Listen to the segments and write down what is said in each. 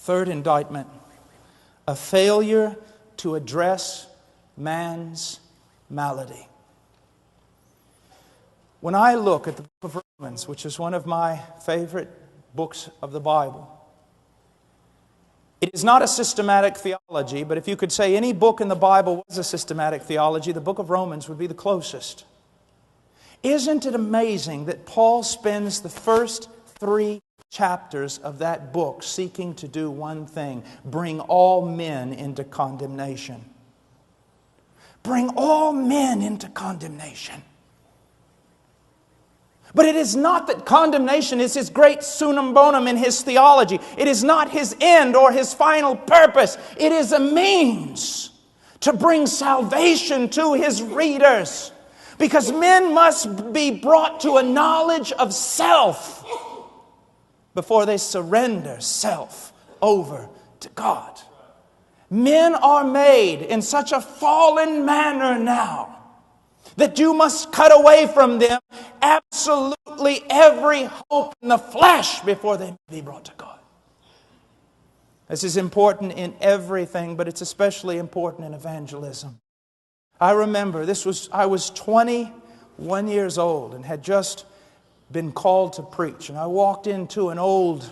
Third indictment, a failure to address man's malady. When I look at the book of Romans, which is one of my favorite books of the Bible, it is not a systematic theology, but if you could say any book in the Bible was a systematic theology, the book of Romans would be the closest. Isn't it amazing that Paul spends the first 3 chapters of that book seeking to do one thing: bring all men into condemnation. Bring all men into condemnation. But it is not that condemnation is his great sunum bonum in his theology. It is not his end or his final purpose. It is a means to bring salvation to his readers. Because men must be brought to a knowledge of self before they surrender self over to God. Men are made in such a fallen manner now that you must cut away from them absolutely every hope in the flesh before they may be brought to God. This is important in everything, but it's especially important in evangelism. I remember I was 21 years old and had just been called to preach. And I walked into an old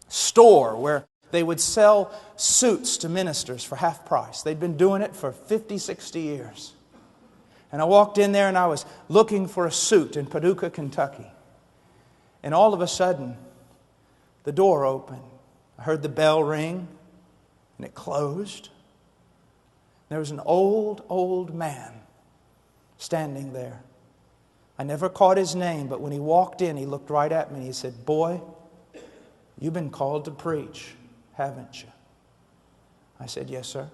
store where they would sell suits to ministers for half price. They'd been doing it for 50, 60 years. And I walked in there and I was looking for a suit in Paducah, Kentucky. And all of a sudden, the door opened. I heard the bell ring and it closed. There was an old man standing there. I never caught his name, but when he walked in, he looked right at me and he said, "Boy, you've been called to preach, haven't you?" I said, "Yes, sir."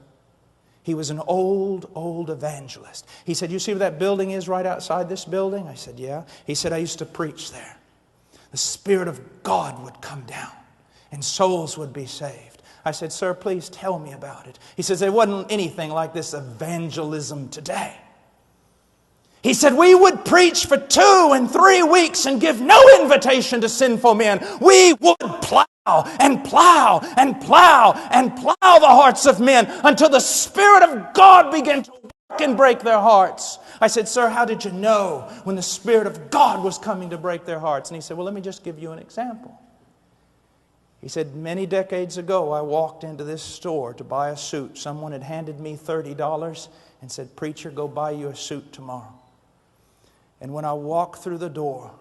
He was an old evangelist. He said, "You see where that building is right outside this building?" I said, "Yeah." He said, "I used to preach there. The Spirit of God would come down and souls would be saved." I said, "Sir, please tell me about it." He says, "There wasn't anything like this evangelism today." He said, "We would preach for 2 and 3 weeks and give no invitation to sinful men. We would plow and plow and plow and plow the hearts of men until the Spirit of God began to work and break their hearts." I said, "Sir, how did you know when the Spirit of God was coming to break their hearts?" And he said, "Well, let me just give you an example." He said, "Many decades ago, I walked into this store to buy a suit. Someone had handed me $30 and said, 'Preacher, go buy you a suit tomorrow.' And when I walked through the door,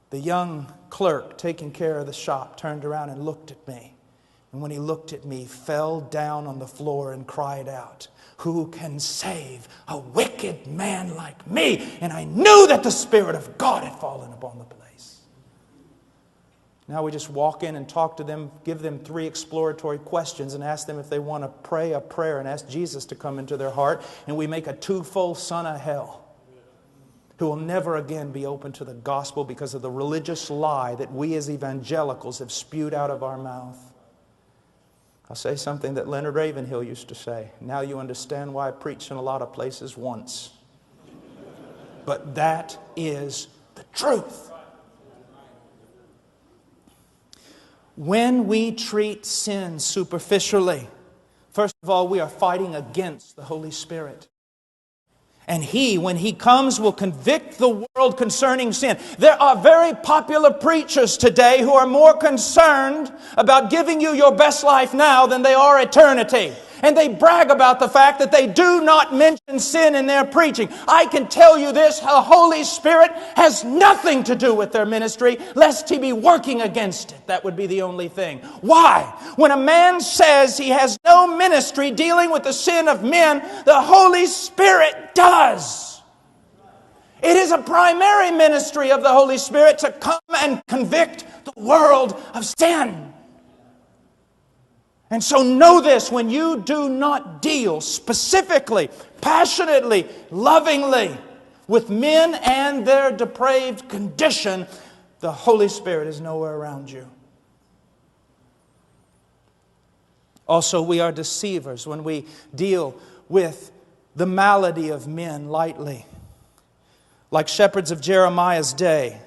the young clerk taking care of the shop turned around and looked at me. And when he looked at me, he fell down on the floor and cried out, 'Who can save a wicked man like me?' And I knew that the Spirit of God had fallen upon the place. Now we just walk in and talk to them, give them 3 exploratory questions and ask them if they want to pray a prayer and ask Jesus to come into their heart. And we make a 2-fold son of hell who will never again be open to the gospel because of the religious lie that we as evangelicals have spewed out of our mouth. I'll say something that Leonard Ravenhill used to say. Now you understand why I preach in a lot of places once. But that is the truth. When we treat sin superficially, first of all, we are fighting against the Holy Spirit. And He, when He comes, will convict the world concerning sin. There are very popular preachers today who are more concerned about giving you your best life now than they are eternity. And they brag about the fact that they do not mention sin in their preaching. I can tell you this, the Holy Spirit has nothing to do with their ministry, lest He be working against it. That would be the only thing. Why? When a man says he has no ministry dealing with the sin of men, the Holy Spirit does. It is a primary ministry of the Holy Spirit to come and convict the world of sin. And so know this, when you do not deal specifically, passionately, lovingly with men and their depraved condition, the Holy Spirit is nowhere around you. Also, we are deceivers when we deal with the malady of men lightly. Like shepherds of Jeremiah's day,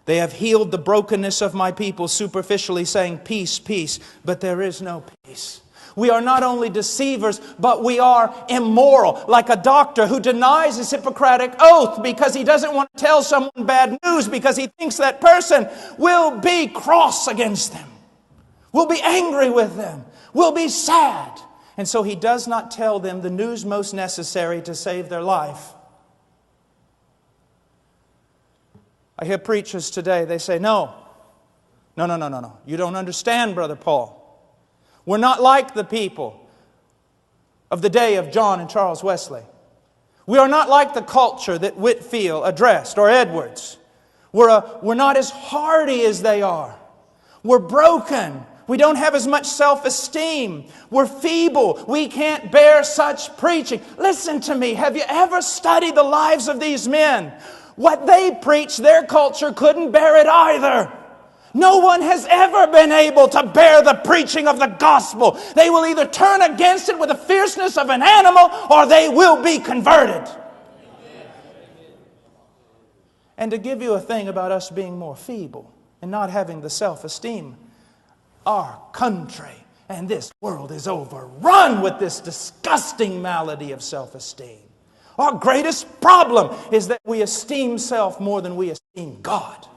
They have healed the brokenness of my people, superficially saying, peace, peace, but there is no peace. We are not only deceivers, but we are immoral. Like a doctor who denies his Hippocratic oath because he doesn't want to tell someone bad news because he thinks that person will be cross against them, will be angry with them, will be sad. And so he does not tell them the news most necessary to save their life. I hear preachers today, they say, no. You don't understand, Brother Paul. We're not like the people of the day of John and Charles Wesley. We are not like the culture that Whitefield addressed or Edwards. We're not as hardy as they are. We're broken. We don't have as much self-esteem. We're feeble. We can't bear such preaching. Listen to me. Have you ever studied the lives of these men? What they preached, their culture couldn't bear it either. No one has ever been able to bear the preaching of the gospel. They will either turn against it with the fierceness of an animal or they will be converted. And to give you a thing about us being more feeble and not having the self-esteem, our country and this world is overrun with this disgusting malady of self-esteem. Our greatest problem is that we esteem self more than we esteem God.